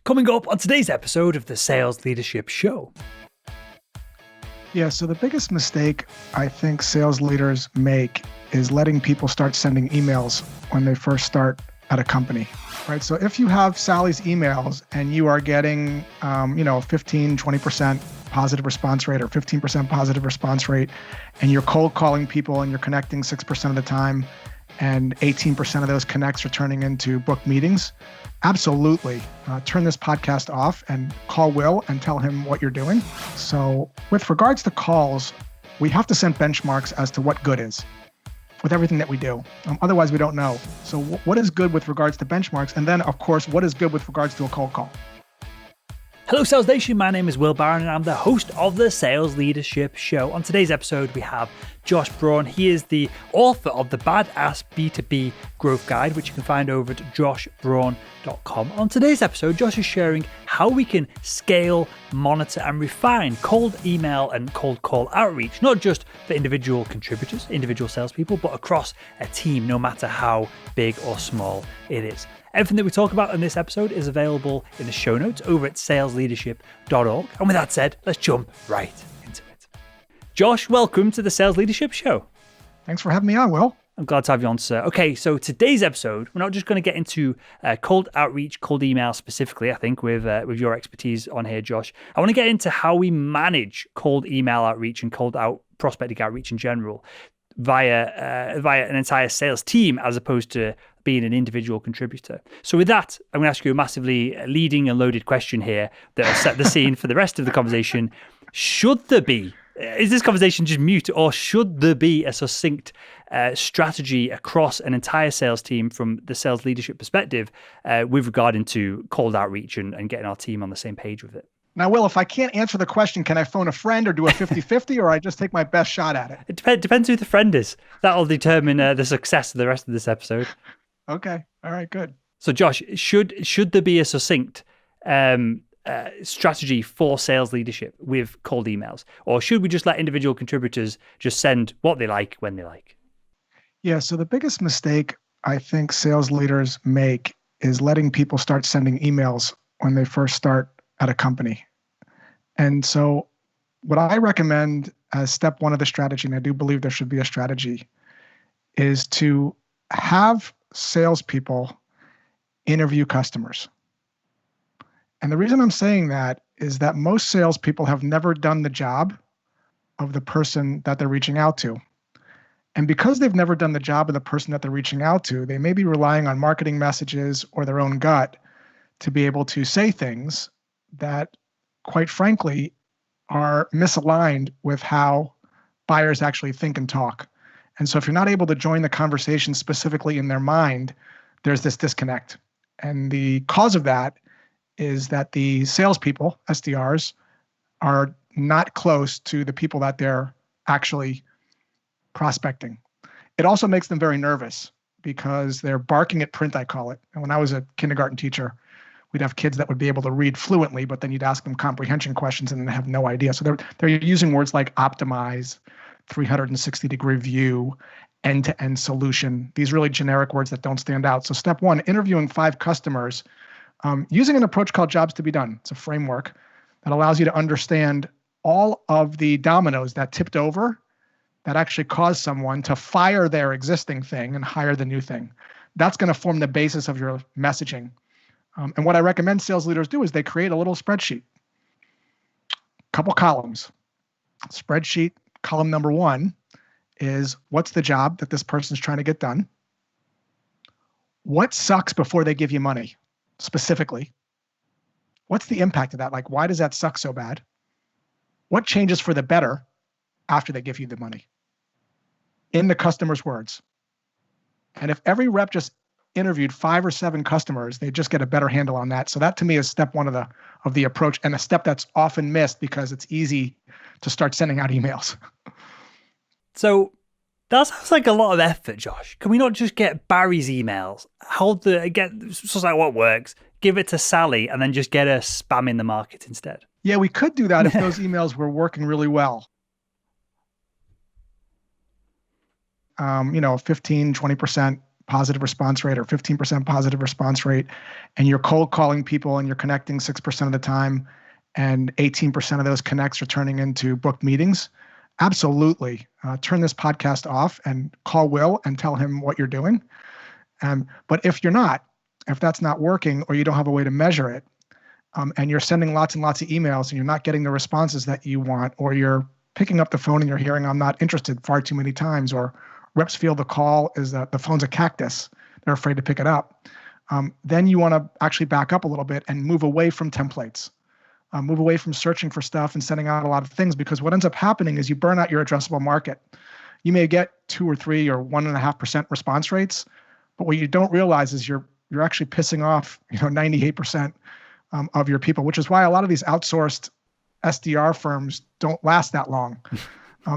Coming up on today's episode of the Sales Leadership Show. Yeah, so the biggest mistake I think sales leaders make is letting people start sending emails when they first start at a company, right? So if you have Sally's emails and you are getting, 15, 20% positive response rate or 15% positive response rate, and you're cold calling people and you're connecting 6% of the time, and 18% of those connects are turning into booked meetings, absolutely turn this podcast off and call Will and tell him what you're doing. So with regards to calls, we have to set benchmarks as to what good is with everything that we do. Otherwise, we don't know. So what is good with regards to benchmarks? And then, of course, what is good with regards to a cold call? Hello, Sales Nation. My name is Will Barron, and I'm the host of the Sales Leadership Show. On today's episode, we have Josh Braun. He is the author of the Badass B2B Growth Guide, which you can find over at joshbraun.com. On today's episode, Josh is sharing how we can scale, monitor, and refine cold email and cold call outreach, not just for individual contributors, individual salespeople, but across a team, no matter how big or small it is. Everything that we talk about in this episode is available in the show notes over at salesleadership.org. And with that said, let's jump right into it. Josh, welcome to the Sales Leadership Show. Thanks for having me on, Will. I'm glad to have you on, sir. Okay, so today's episode, we're not just going to get into cold outreach, cold email specifically, I think, with your expertise on here, Josh. I want to get into how we manage cold email outreach and cold prospecting outreach in general via an entire sales team as opposed to being an individual contributor. So with that, I'm going to ask you a massively leading and loaded question here that will set the scene for the rest of the conversation. Is this conversation just mute, or should there be a succinct strategy across an entire sales team from the sales leadership perspective with regard to cold outreach and getting our team on the same page with it? Now, Will, if I can't answer the question, can I phone a friend or do a 50-50, or I just take my best shot at it? It depends who the friend is. That'll determine the success of the rest of this episode. Okay. All right, good. So Josh, should there be a succinct strategy for sales leadership with cold emails, or should we just let individual contributors just send what they like when they like? Yeah, so the biggest mistake I think sales leaders make is letting people start sending emails when they first start at a company. And so what I recommend as step one of the strategy, and I do believe there should be a strategy, is to have salespeople interview customers. And the reason I'm saying that is that most salespeople have never done the job of the person that they're reaching out to. And because they've never done the job of the person that they're reaching out to, they may be relying on marketing messages or their own gut to be able to say things that, quite frankly, are misaligned with how buyers actually think and talk. And so if you're not able to join the conversation specifically in their mind, there's this disconnect. And the cause of that is that the salespeople, SDRs, are not close to the people that they're actually prospecting. It also makes them very nervous because they're barking at print, I call it. And when I was a kindergarten teacher, we'd have kids that would be able to read fluently, but then you'd ask them comprehension questions and they have no idea. So they're using words like optimize, 360-degree view, end-to-end solution, these really generic words that don't stand out. So step one, interviewing 5 customers using an approach called jobs to be done. It's a framework that allows you to understand all of the dominoes that tipped over that actually caused someone to fire their existing thing and hire the new thing. That's going to form the basis of your messaging. And what I recommend sales leaders do is they create a little spreadsheet, couple columns. Spreadsheet, column number 1 is what's the job that this person's trying to get done? What sucks before they give you money, specifically? What's the impact of that? Like, why does that suck so bad? What changes for the better after they give you the money? In the customer's words. And if every rep just interviewed 5 or 7 customers, they just get a better handle on that. So that to me is step 1 of the approach, and a step that's often missed because it's easy to start sending out emails. So that sounds like a lot of effort, Josh. Can we not just get Barry's emails, so like what works, give it to Sally, and then just get her spamming the market instead? Yeah, we could do that if those emails were working really well. 15, 20% positive response rate or 15% positive response rate, and you're cold calling people and you're connecting 6% of the time, and 18% of those connects are turning into booked meetings, absolutely turn this podcast off and call Will and tell him what you're doing. But if you're not, if that's not working or you don't have a way to measure it, and you're sending lots and lots of emails and you're not getting the responses that you want, or you're picking up the phone and you're hearing "I'm not interested" far too many times, or reps feel the call is that the phone's a cactus, they're afraid to pick it up, then you want to actually back up a little bit and move away from templates. Move away from searching for stuff and sending out a lot of things, because what ends up happening is you burn out your addressable market. You may get 2 or 3 or 1.5% response rates, but what you don't realize is you're actually pissing off 98% of your people, which is why a lot of these outsourced SDR firms don't last that long.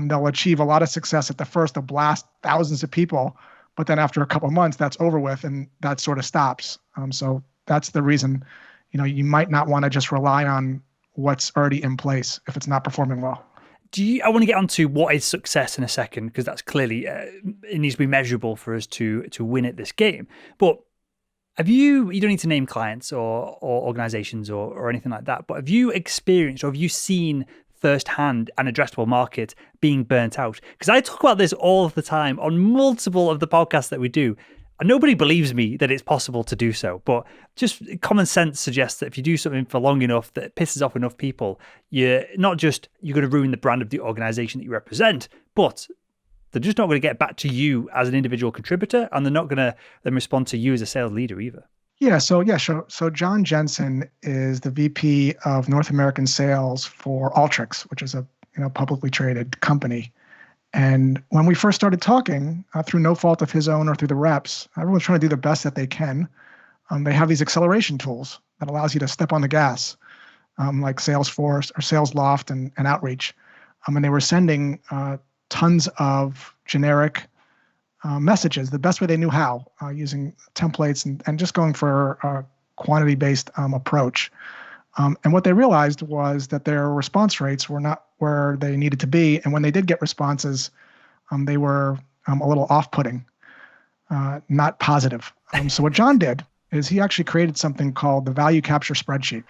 They'll achieve a lot of success at the first, they'll blast thousands of people, but then after a couple of months, that's over with and that sort of stops. So that's the reason, you might not want to just rely on what's already in place if it's not performing well. I want to get onto what is success in a second, because that's clearly, it needs to be measurable for us to win at this game. But you don't need to name clients or organizations or anything like that, but have you experienced or have you seen firsthand an addressable market being burnt out? Because I talk about this all the time on multiple of the podcasts that we do, and nobody believes me that it's possible to do so. But just common sense suggests that if you do something for long enough that pisses off enough people, you're going to ruin the brand of the organization that you represent, but they're just not going to get back to you as an individual contributor, and they're not going to then respond to you as a sales leader either. So John Jensen is the VP of North American Sales for Alteryx, which is a publicly traded company. And when we first started talking, through no fault of his own or through the reps, everyone's trying to do the best that they can. They have these acceleration tools that allows you to step on the gas, like Salesforce or SalesLoft and Outreach. And they were sending tons of generic messages the best way they knew how, using templates and just going for a quantity-based approach. And what they realized was that their response rates were not where they needed to be. And when they did get responses, they were a little off-putting, not positive. So what John did is he actually created something called the value capture spreadsheet.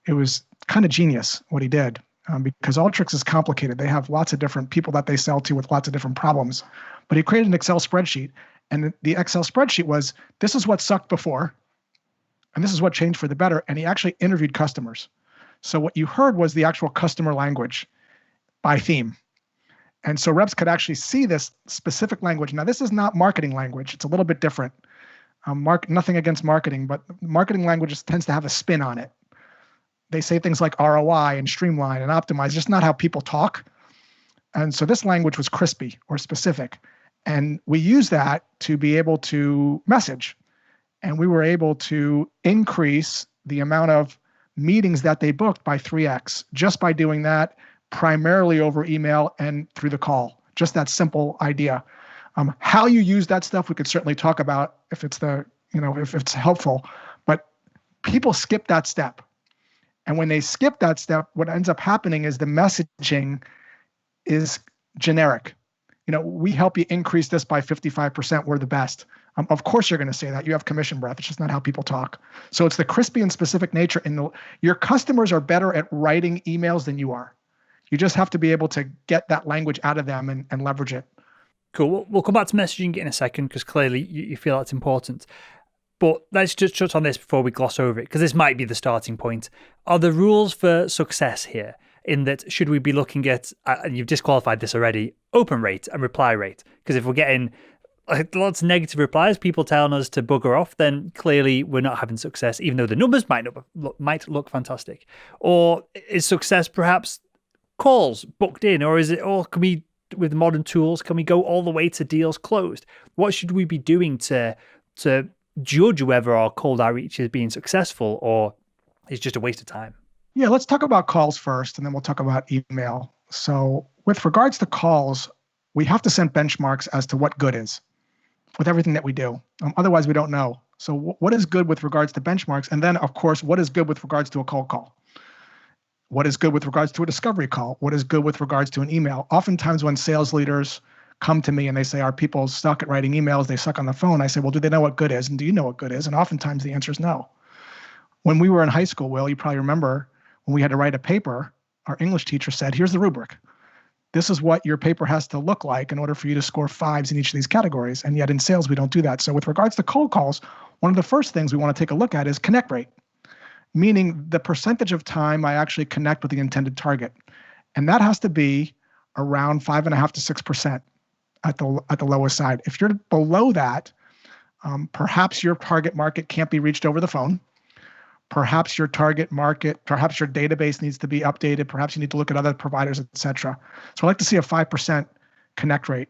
It was kind of genius what he did, because Alteryx is complicated. They have lots of different people that they sell to with lots of different problems. But he created an Excel spreadsheet, and the Excel spreadsheet was, this is what sucked before, and this is what changed for the better. And he actually interviewed customers. So what you heard was the actual customer language by theme. And so reps could actually see this specific language. Now, this is not marketing language. It's a little bit different. Nothing against marketing, but marketing language tends to have a spin on it. They say things like ROI and streamline and optimize, just not how people talk. And so this language was crispy or specific. And we use that to be able to message. And we were able to increase the amount of meetings that they booked by 3x just by doing that, primarily over email and through the call. Just that simple idea. How you use that stuff, we could certainly talk about if it's if it's helpful. But people skip that step. And when they skip that step, what ends up happening is the messaging is generic. We help you increase this by 55%. We're the best. Of course you're going to say that. You have commission breath. It's just not how people talk. So it's the crispy and specific nature. Your customers are better at writing emails than you are. You just have to be able to get that language out of them and leverage it. Cool. We'll come back to messaging in a second, because clearly you feel that's important. But let's just touch on this before we gloss over it, because this might be the starting point. Are the rules for success here, in that should we be looking at, and you've disqualified this already, open rate and reply rate? Because if we're getting lots of negative replies, people telling us to bugger off, then clearly we're not having success, even though the numbers might look fantastic. Or is success perhaps calls booked in, or is it, can we, with modern tools, can we go all the way to deals closed? What should we be doing to judge whether our cold outreach is being successful or it's just a waste of time? Yeah, let's talk about calls first, and then we'll talk about email. So with regards to calls, we have to set benchmarks as to what good is with everything that we do. Otherwise, we don't know. So what is good with regards to benchmarks? And then, of course, what is good with regards to a cold call? What is good with regards to a discovery call? What is good with regards to an email? Oftentimes when sales leaders come to me and they say, are people stuck at writing emails? They suck on the phone. I say, well, do they know what good is? And do you know what good is? And oftentimes the answer is no. When we were in high school, Will, you probably remember when we had to write a paper, our English teacher said, here's the rubric. This is what your paper has to look like in order for you to score 5s in each of these categories. And yet in sales, we don't do that. So with regards to cold calls, one of the first things we want to take a look at is connect rate, meaning the percentage of time I actually connect with the intended target. And that has to be around 5.5 to 6% at the lowest side. If you're below that, perhaps your target market can't be reached over the phone. Perhaps your target market, perhaps your database needs to be updated. Perhaps you need to look at other providers, et cetera. So I like to see a 5% connect rate.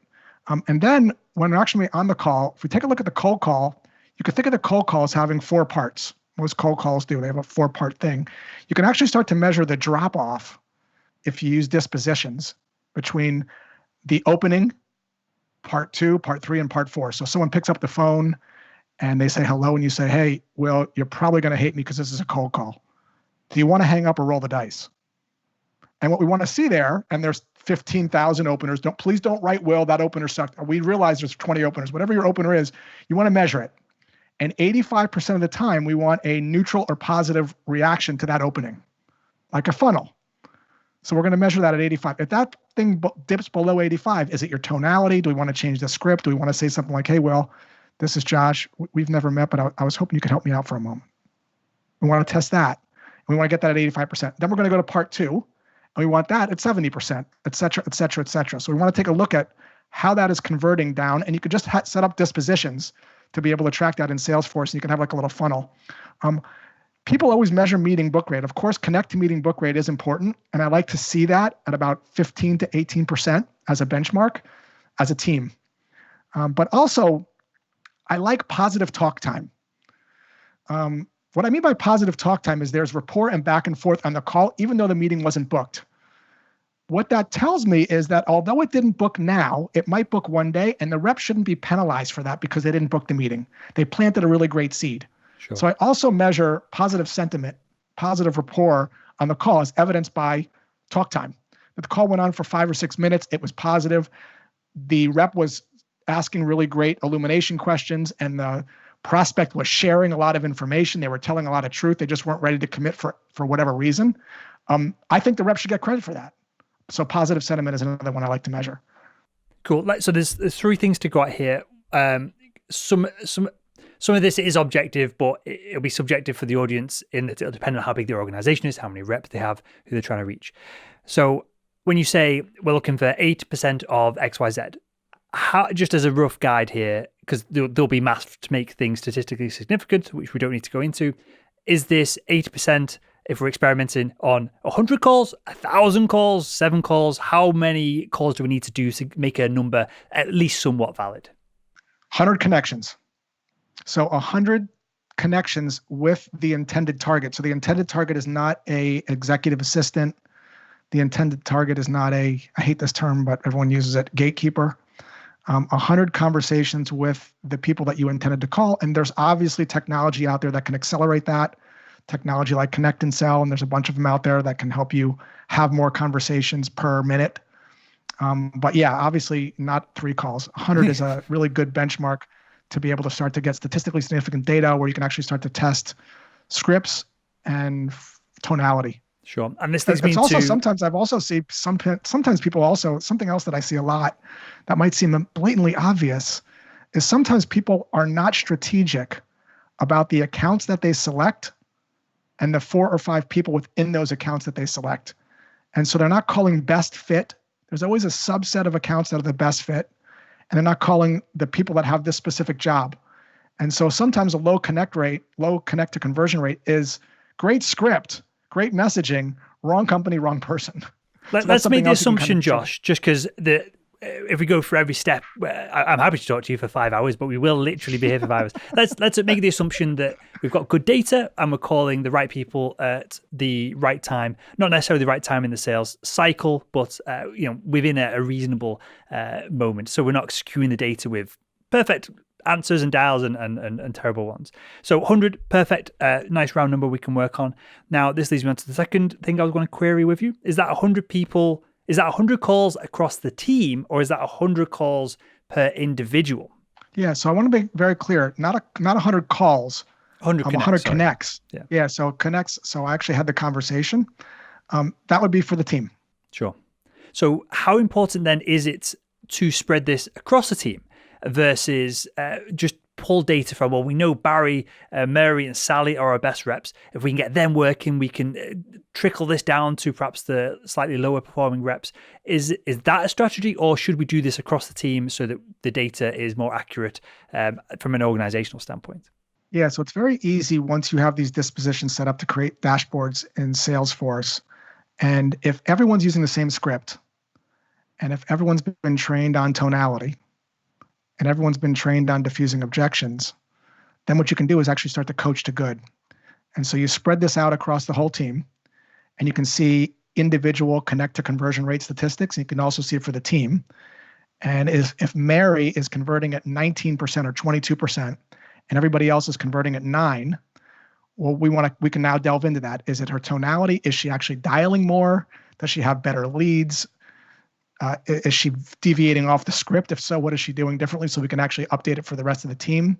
And then when we're actually on the call, if we take a look at the cold call, you can think of the cold call as having 4 parts. Most cold calls do. They have a 4-part thing. You can actually start to measure the drop off if you use dispositions between the opening, part 2, part 3, and part 4. So someone picks up the phone and they say hello, and you say, hey, Will, you're probably going to hate me because this is a cold call. Do you want to hang up or roll the dice? And what we want to see there, and there's 15,000 openers. Please don't write, Will, that opener sucked. We realize there's 20 openers. Whatever your opener is, you want to measure it. And 85% of the time, we want a neutral or positive reaction to that opening, like a funnel. So we're going to measure that at 85. If that thing dips below 85, is it your tonality? Do we want to change the script? Do we want to say something like, hey, Will, this is Josh. We've never met, but I was hoping you could help me out for a moment. We want to test that. We want to get that at 85%. Then we're going to go to part 2, and we want that at 70%, et cetera, et cetera, et cetera. So we want to take a look at how that is converting down, and you could just set up dispositions to be able to track that in Salesforce, and you can have like a little funnel. People always measure meeting book rate. Of course, connect to meeting book rate is important, and I like to see that at about 15 to 18% as a benchmark as a team. But also, I like positive talk time. What I mean by positive talk time is there's rapport and back and forth on the call, even though the meeting wasn't booked. What that tells me is that although it didn't book now, it might book one day, and the rep shouldn't be penalized for that because they didn't book the meeting. They planted a really great seed. Sure. So I also measure positive sentiment, positive rapport on the call as evidenced by talk time. If the call went on for 5 or 6 minutes, it was positive. The rep was asking really great illumination questions, and the prospect was sharing a lot of information. They were telling a lot of truth. They just weren't ready to commit for whatever reason. I think the rep should get credit for that. So positive sentiment is another one I like to measure. Cool. So there's 3 things to go at here. Some of this is objective, but it'll be subjective for the audience in that it'll depend on how big their organization is, how many reps they have, who they're trying to reach. So when you say we're looking for 8% of XYZ, just as a rough guide here, because there'll be math to make things statistically significant, which we don't need to go into, is this 8% if we're experimenting on 100 calls, 1,000 calls, 7 calls? How many calls do we need to do to make a number at least somewhat valid? 100 connections. So 100 connections with the intended target. So the intended target is not a executive assistant. The intended target is not I hate this term, but everyone uses it, gatekeeper. 100 conversations with the people that you intended to call. And there's obviously technology out there that can accelerate that. Technology like Connect and Sell, and there's a bunch of them out there that can help you have more conversations per minute. But yeah, obviously not 3 calls. 100 is a really good benchmark to be able to start to get statistically significant data where you can actually start to test scripts and tonality. Sure. And this leads me also to... sometimes I've also seen sometimes people also, something else that I see a lot that might seem blatantly obvious is sometimes people are not strategic about the accounts that they select and the 4 or 5 people within those accounts that they select. And so they're not calling best fit. There's always a subset of accounts that are the best fit, and they're not calling the people that have this specific job. And so sometimes a low connect to conversion rate is great script, great messaging, wrong company, wrong person. Let's make the assumption, Josh, just because if we go through every step, I'm happy to talk to you for 5 hours, but we will literally be here for 5 hours. Let's make the assumption that we've got good data and we're calling the right people at the right time, not necessarily the right time in the sales cycle, but within a reasonable moment. So we're not skewing the data with perfect answers and dials and terrible ones. So 100, perfect, nice round number we can work on. Now, this leads me on to the second thing I was going to query with you. Is that 100 people Is that 100 calls across the team, or is that 100 calls per individual? Yeah, so I want to be very clear. Not 100 calls, 100 connects, 100 sorry. connects. Yeah, Yeah, so connects. So I actually had the conversation. That would be for the team. sure. So how important then is it to spread this across the team versus just pull data from, well, we know Barry, Mary, and Sally are our best reps. If we can get them working, we can trickle this down to perhaps the slightly lower performing reps. Is that a strategy, or should we do this across the team so that the data is more accurate from an organizational standpoint? Yeah, so it's very easy once you have these dispositions set up to create dashboards in Salesforce. And if everyone's using the same script, and if everyone's been trained on tonality, and everyone's been trained on diffusing objections, then what you can do is actually start to coach to good. And so you spread this out across the whole team, and you can see individual connect to conversion rate statistics. And you can also see it for the team. And if Mary is converting at 19% or 22%, and everybody else is converting at 9%, well, we can now delve into that. Is it her tonality? Is she actually dialing more? Does she have better leads? Is she deviating off the script? If so, what is she doing differently so we can actually update it for the rest of the team?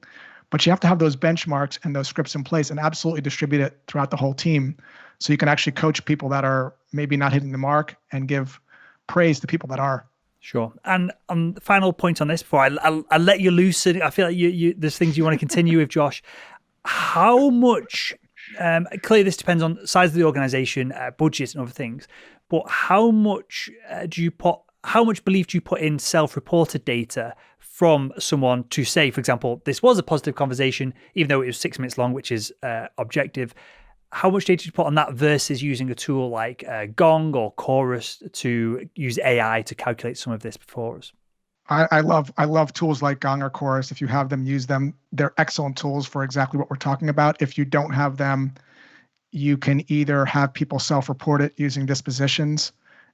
But you have to have those benchmarks and those scripts in place and absolutely distribute it throughout the whole team so you can actually coach people that are maybe not hitting the mark and give praise to people that are. Sure. And the final point on this before I let you loose, I feel like there's things you want to continue with, Josh. How much, clearly this depends on size of the organization, budget and other things, but how much belief do you put in self-reported data from someone to say, for example, this was a positive conversation, even though it was 6 minutes long, which is objective. How much data do you put on that versus using a tool like Gong or Chorus to use AI to calculate some of this for us? I love tools like Gong or Chorus. If you have them, use them. They're excellent tools for exactly what we're talking about. If you don't have them, you can either have people self-report it using dispositions,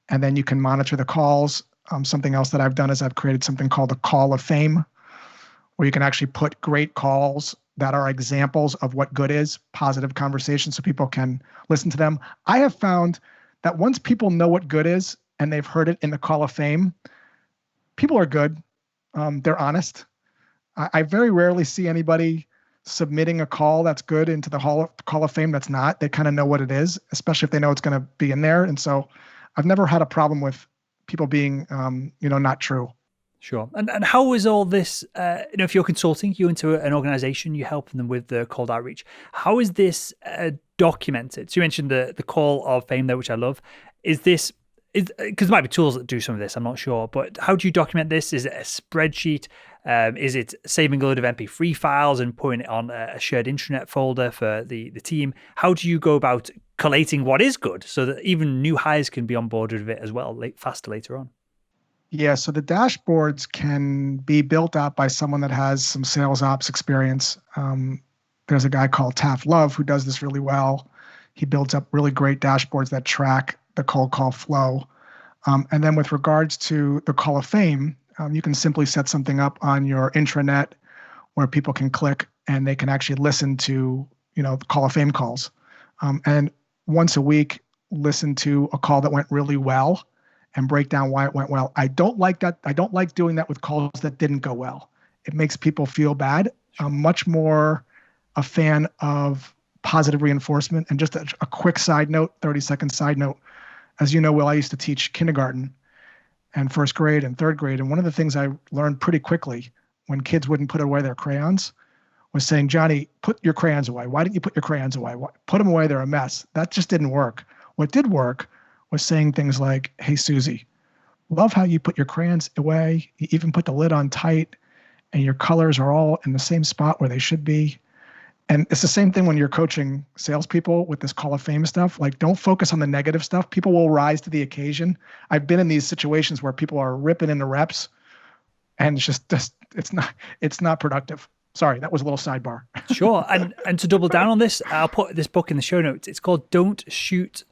and then you can monitor the calls. Something else that I've done is I've created something called a Call of Fame, where you can actually put great calls that are examples of what good is, positive conversations, so people can listen to them. I have found that once people know what good is and they've heard it in the Call of Fame, people are good. They're honest. I very rarely see anybody submitting a call that's good into the Call of Fame that's not. They kind of know what it is, especially if they know it's going to be in there. And so I've never had a problem with people being, not true. Sure. And how is all this, if you're consulting, you into an organization, you help them with the cold outreach. How is this documented? So you mentioned the Call of Fame there, which I love. Is this, because there might be tools that do some of this, I'm not sure, but how do you document this? Is it a spreadsheet? Is it saving a load of MP3 files and putting it on a shared intranet folder for the team? How do you go about collating what is good so that even new hires can be on board with it as well faster later on? Yeah, so the dashboards can be built out by someone that has some sales ops experience. There's a guy called Taft Love who does this really well. He builds up really great dashboards that track the cold call flow. And then with regards to the Call of Fame, you can simply set something up on your intranet where people can click and they can actually listen to, the Call of Fame calls. And once a week, listen to a call that went really well and break down why it went well. I don't like that. I don't like doing that with calls that didn't go well. It makes people feel bad. I'm much more a fan of positive reinforcement. And just a quick side note, 30-second side note. As you know, Will, I used to teach kindergarten and first grade and third grade. And one of the things I learned pretty quickly when kids wouldn't put away their crayons was saying, Johnny, put your crayons away. Why didn't you put your crayons away? Put them away. They're a mess. That just didn't work. What did work was saying things like, hey, Susie, love how you put your crayons away. You even put the lid on tight and your colors are all in the same spot where they should be. And it's the same thing when you're coaching salespeople with this Call of Fame stuff. Like, don't focus on the negative stuff. People will rise to the occasion. I've been in these situations where people are ripping into reps and it's just it's not productive. Sorry, that was a little sidebar. Sure. And to double down on this, I'll put this book in the show notes. It's called Don't Shoot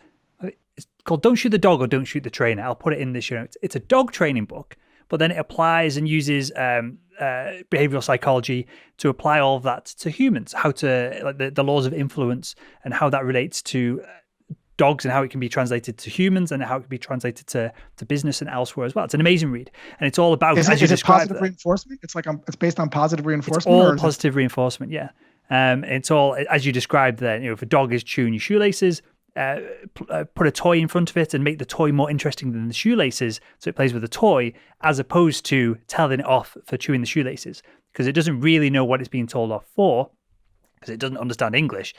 the Dog or Don't Shoot the Trainer. I'll put it in the show notes. It's a dog training book, but then it applies and uses behavioral psychology to apply all of that to humans, how to, like the laws of influence and how that relates to dogs and how it can be translated to humans and how it can be translated to business and elsewhere as well. It's an amazing read, and it's all about Is as you it described positive reinforcement? It's like it's based on positive it's reinforcement, all or is positive reinforcement. Yeah, it's all as you described there. If a dog is chewing your shoelaces, put a toy in front of it and make the toy more interesting than the shoelaces, so it plays with the toy, as opposed to telling it off for chewing the shoelaces, because it doesn't really know what it's being told off for, because it doesn't understand English.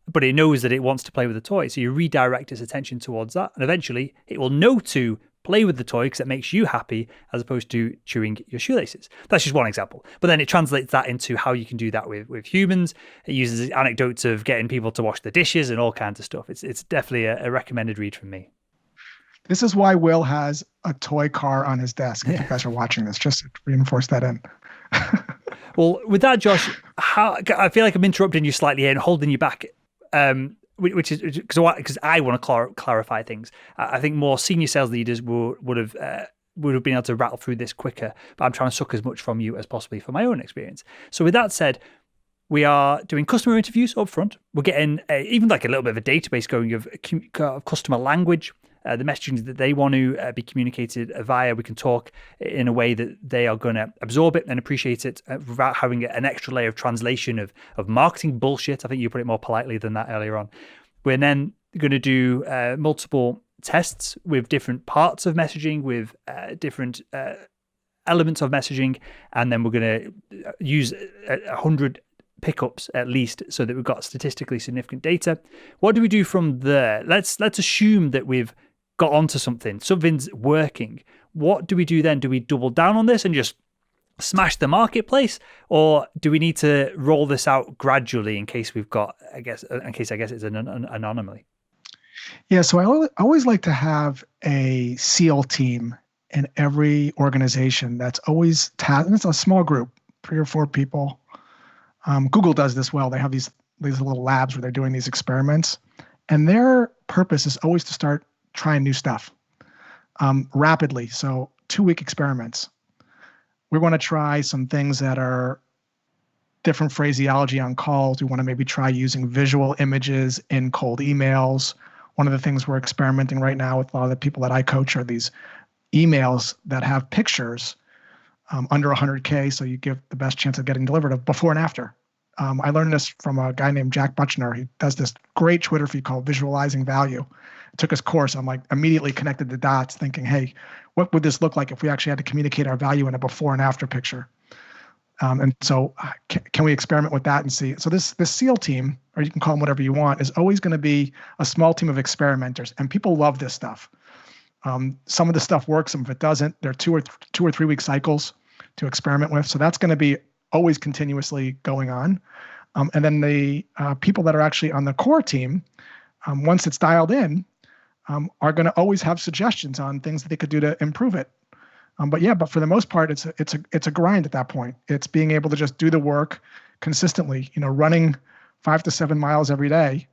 But it knows that it wants to play with the toy. So you redirect its attention towards that. And eventually it will know to play with the toy because it makes you happy as opposed to chewing your shoelaces. That's just one example. But then it translates that into how you can do that with humans. It uses anecdotes of getting people to wash the dishes and all kinds of stuff. It's definitely a recommended read from me. This is why Will has a toy car on his desk. If you guys are watching this, just to reinforce that in. Well, with that, Josh, I feel like I'm interrupting you slightly here and holding you back. Which is because I want to clarify things. I think more senior sales leaders would have been able to rattle through this quicker, but I'm trying to suck as much from you as possibly from my own experience. So with that said, we are doing customer interviews up front. We're getting even like a little bit of a database going of customer language, the messaging that they want to be communicated via. We can talk in a way that they are going to absorb it and appreciate it without having an extra layer of translation of marketing bullshit. I think you put it more politely than that earlier on. We're then going to do multiple tests with different parts of messaging, with different elements of messaging, and then we're going to use 100 pickups at least so that we've got statistically significant data. What do we do from there? Let's assume that we've got onto something's working. What do we do then? Do we double down on this and just smash the marketplace, or do we need to roll this out gradually in case we've got, I guess it's an anomaly? Yeah, so I always like to have a SEAL team in every organization that's always and it's a small group, 3 or 4 people. Google does this well. They have these little labs where they're doing these experiments, and their purpose is always to start trying new stuff rapidly. So 2-week experiments. We want to try some things that are different phraseology on calls. We want to maybe try using visual images in cold emails. One of the things we're experimenting right now with a lot of the people that I coach are these emails that have pictures under 100K, so you give the best chance of getting delivered of before and after. I learned this from a guy named Jack Butchner. He does this great Twitter feed called Visualizing Value. I took his course. I'm like immediately connected the dots thinking, hey, what would this look like if we actually had to communicate our value in a before and after picture? And so can we experiment with that and see? So this SEAL team, or you can call them whatever you want, is always going to be a small team of experimenters. And people love this stuff. Some of the stuff works, some of it doesn't. There are 2 or 3 week cycles to experiment with. So that's going to be always continuously going on. And then the people that are actually on the core team, once it's dialed in, are going to always have suggestions on things that they could do to improve it. But for the most part, it's a grind at that point. It's being able to just do the work consistently. Running 5 to 7 miles every day.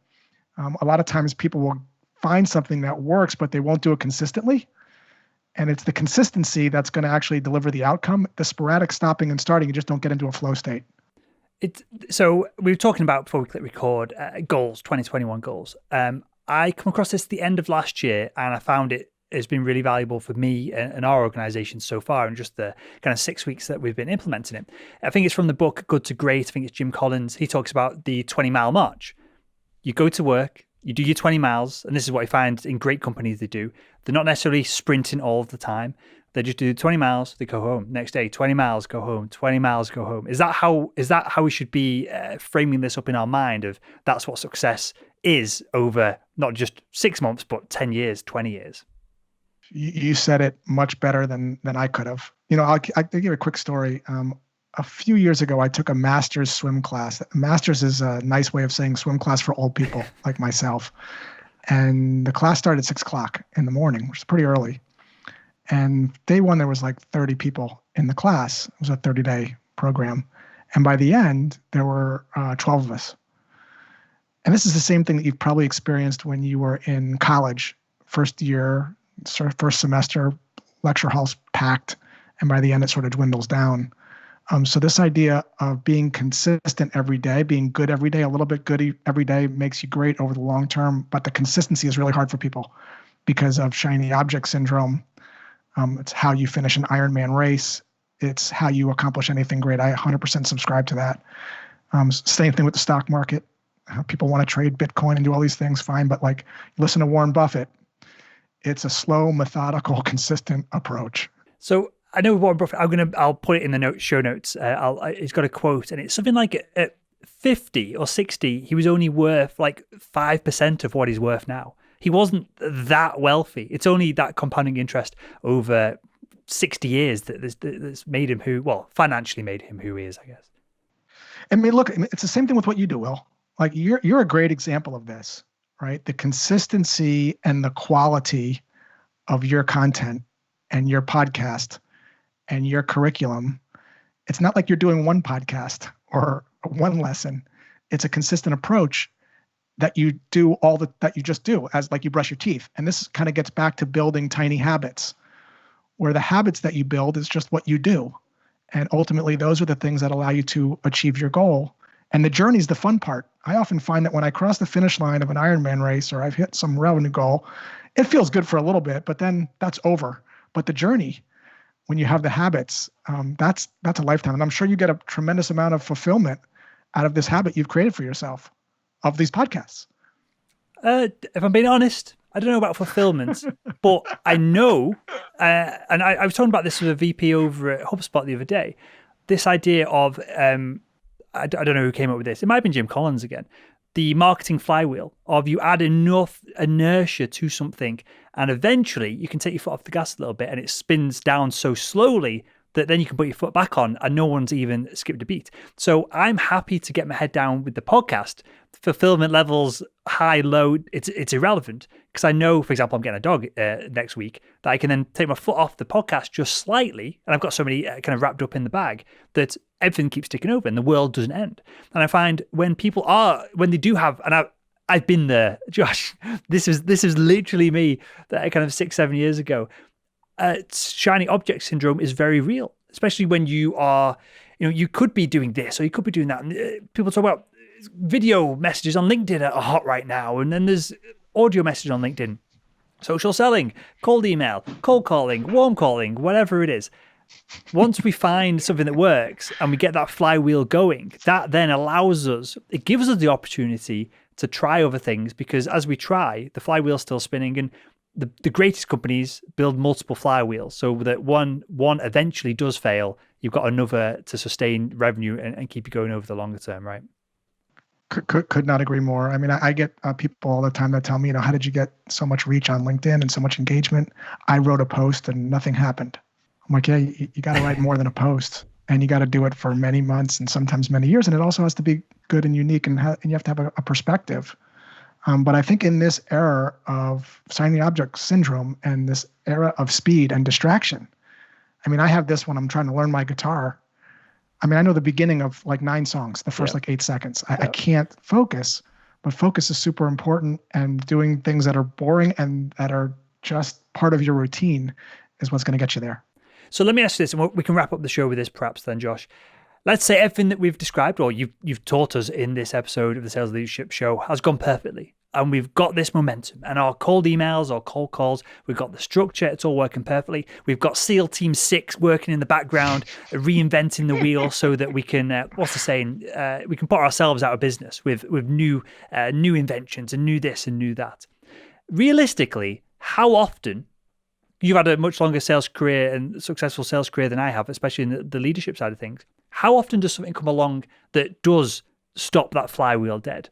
A lot of times people will find something that works, but they won't do it consistently. And it's the consistency that's going to actually deliver the outcome. The sporadic stopping and starting, you just don't get into a flow state. So we were talking about before we click record goals, 2021 goals. I come across this at the end of last year, and I found it has been really valuable for me and our organization so far, and just the kind of 6 weeks that we've been implementing it. I think it's from the book Good to Great. I think it's Jim Collins. He talks about the 20-mile march. You go to work, you do your 20 miles, and this is what I find in great companies they do. They're not necessarily sprinting all of the time. They just do 20 miles, they go home. Next day, 20 miles, go home, 20 miles, go home. Is that how we should be framing this up in our mind, of that's what success is over not just 6 months, but 10 years, 20 years? You said it much better than I could have. I'll give you a quick story. A few years ago, I took a master's swim class. Master's is a nice way of saying swim class for old people like myself. And the class started at 6 o'clock in the morning, which is pretty early. And day one, there was like 30 people in the class. It was a 30-day program. And by the end, there were 12 of us. And this is the same thing that you've probably experienced when you were in college. First year, first semester, lecture hall's packed. And by the end, it sort of dwindles down. So this idea of being consistent every day, being good every day, a little bit good every day makes you great over the long term, but the consistency is really hard for people because of shiny object syndrome. It's how you finish an Ironman race. It's how you accomplish anything great. I 100% subscribe to that. Same thing with the stock market. People want to trade Bitcoin and do all these things, fine, but like listen to Warren Buffett. It's a slow, methodical, consistent approach. So I know Warren Buffett. I'll put it in the show notes. He's got a quote, and it's something like at 50 or 60, he was only worth like 5% of what he's worth now. He wasn't that wealthy. It's only that compounding interest over 60 years that's made him financially made him who he is, I guess. I mean, look, it's the same thing with what you do, Will. Like you're a great example of this, right? The consistency and the quality of your content and your podcast and your curriculum. It's not like you're doing one podcast or one lesson. It's a consistent approach that you do that you just do, as like you brush your teeth. And this kind of gets back to building tiny habits, where the habits that you build is just what you do. And ultimately, those are the things that allow you to achieve your goal. And the journey is the fun part. I often find that when I cross the finish line of an Ironman race or I've hit some revenue goal, it feels good for a little bit, but then that's over. But the journey, when you have the habits, that's a lifetime. And I'm sure you get a tremendous amount of fulfillment out of this habit you've created for yourself of these podcasts. If I'm being honest, I don't know about fulfillment, but I know, and I was talking about this with a VP over at HubSpot the other day, this idea of, I don't know who came up with this. It might have been Jim Collins again. The marketing flywheel of you add enough inertia to something and eventually you can take your foot off the gas a little bit and it spins down so slowly that then you can put your foot back on and no one's even skipped a beat. So I'm happy to get my head down with the podcast. Fulfillment levels, high, low, it's irrelevant because I know, for example, I'm getting a dog next week that I can then take my foot off the podcast just slightly. And I've got so many kind of wrapped up in the bag that everything keeps ticking over and the world doesn't end. And I find when they do have, and I've been there, Josh, this is literally me that kind of 6-7 years ago. Shiny object syndrome is very real, especially when you are, you could be doing this or you could be doing that. And people talk about video messages on LinkedIn are hot right now. And then there's audio message on LinkedIn, social selling, cold email, cold calling, warm calling, whatever it is. Once we find something that works and we get that flywheel going, that then it gives us the opportunity to try other things because as we try, the flywheel's still spinning and the greatest companies build multiple flywheels so that one eventually does fail. You've got another to sustain revenue and keep you going over the longer term, right? Could not agree more. I mean, I get people all the time that tell me, how did you get so much reach on LinkedIn and so much engagement? I wrote a post and nothing happened. I'm like, yeah, you got to write more than a post and you got to do it for many months and sometimes many years. And it also has to be good and unique and you have to have a perspective. But I think in this era of shiny object syndrome and this era of speed and distraction, I mean, I have this when I'm trying to learn my guitar. I mean, I know the beginning of like 9 songs, the first 8 seconds. I can't focus, but focus is super important. And doing things that are boring and that are just part of your routine is what's going to get you there. So let me ask you this, and we can wrap up the show with this perhaps then, Josh. Let's say everything that we've described or you've taught us in this episode of the Sales Leadership Show has gone perfectly. And we've got this momentum and our cold emails or cold calls, we've got the structure, it's all working perfectly. We've got SEAL Team 6 working in the background, reinventing the wheel so that we can, we can put ourselves out of business with new inventions and new this and new that. Realistically, how often, you've had a much longer sales career and successful sales career than I have, especially in the leadership side of things, how often does something come along that does stop that flywheel dead?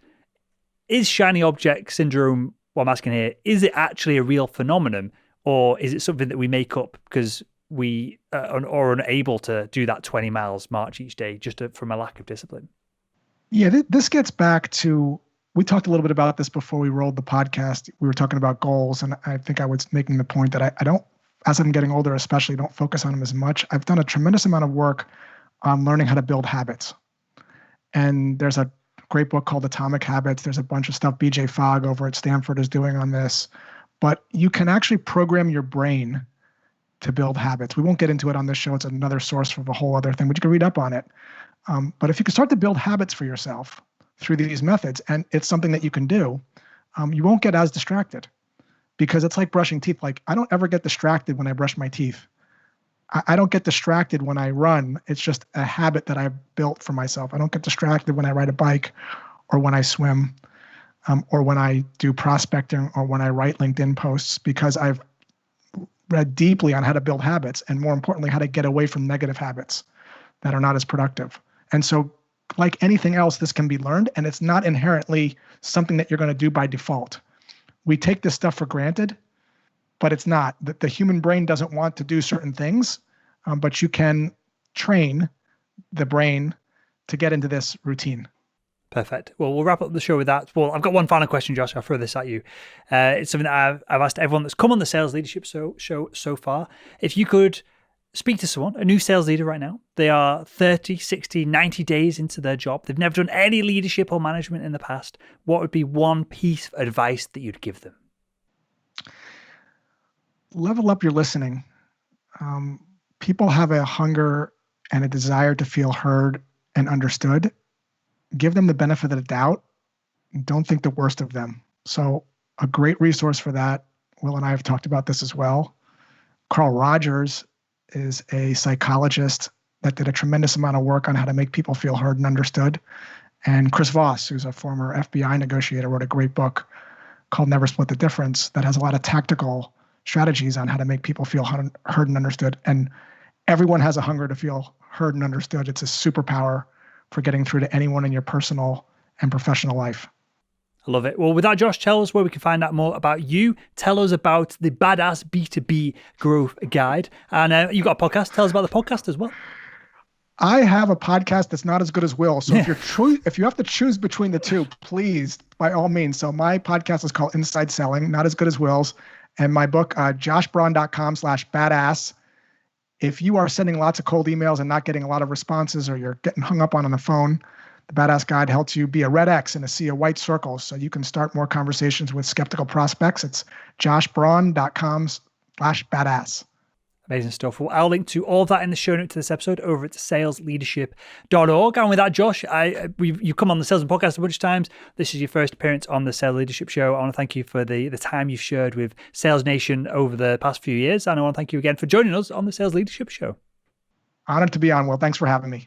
Is shiny object syndrome, what I'm asking here, is it actually a real phenomenon or is it something that we make up because we are unable to do that 20 miles march each day just from a lack of discipline? Yeah, this gets back to, we talked a little bit about this before we rolled the podcast. We were talking about goals and I think I was making the point that I don't, as I'm getting older especially, don't focus on them as much. I've done a tremendous amount of work on learning how to build habits. And there's a great book called Atomic Habits. There's a bunch of stuff BJ Fogg over at Stanford is doing on this. But you can actually program your brain to build habits. We won't get into it on this show. It's another source for a whole other thing, but you can read up on it. But if you can start to build habits for yourself through these methods, and it's something that you can do, you won't get as distracted, because it's like brushing teeth. Like, I don't ever get distracted when I brush my teeth. I don't get distracted when I run. It's just a habit that I've built for myself. I don't get distracted when I ride a bike or when I swim, or when I do prospecting or when I write LinkedIn posts, because I've read deeply on how to build habits, and more importantly, how to get away from negative habits that are not as productive. And so, like anything else, this can be learned, and it's not inherently something that you're going to do by default. We take this stuff for granted, but it's not. The human brain doesn't want to do certain things, but you can train the brain to get into this routine. Perfect. Well, we'll wrap up the show with that. Well, I've got one final question, Josh. I'll throw this at you. It's something that I've asked everyone that's come on the Sales Leadership show so far. If you could speak to someone, a new sales leader right now, they are 30, 60, 90 days into their job. They've never done any leadership or management in the past. What would be one piece of advice that you'd give them? Level up your listening. People have a hunger and a desire to feel heard and understood. Give them the benefit of the doubt. Don't think the worst of them. So a great resource for that, Will and I have talked about this as well. Carl Rogers is a psychologist that did a tremendous amount of work on how to make people feel heard and understood. And Chris Voss, who's a former FBI negotiator, wrote a great book called Never Split the Difference that has a lot of tactical strategies on how to make people feel heard and understood. And everyone has a hunger to feel heard and understood. It's a superpower for getting through to anyone in your personal and professional life. I love it. Well, with that, Josh, tell us where we can find out more about you. Tell us about the Badass B2B Growth Guide. And you've got a podcast. Tell us about the podcast as well. I have a podcast that's not as good as Will. So if you have to choose between the two, please, by all means. So my podcast is called Inside Selling, not as good as Will's. And my book, joshbraun.com/badass. If you are sending lots of cold emails and not getting a lot of responses, or you're getting hung up on the phone, the Badass Guide helps you be a red X in a sea of white circles, so you can start more conversations with skeptical prospects. It's joshbraun.com/badass. Amazing stuff. Well, I'll link to all of that in the show note to this episode over at salesleadership.org. And with that, Josh, you've come on the Sales and Podcast a bunch of times. This is your first appearance on the Sales Leadership Show. I want to thank you for the time you've shared with Sales Nation over the past few years. And I want to thank you again for joining us on the Sales Leadership Show. Honored to be on, Will. Thanks for having me.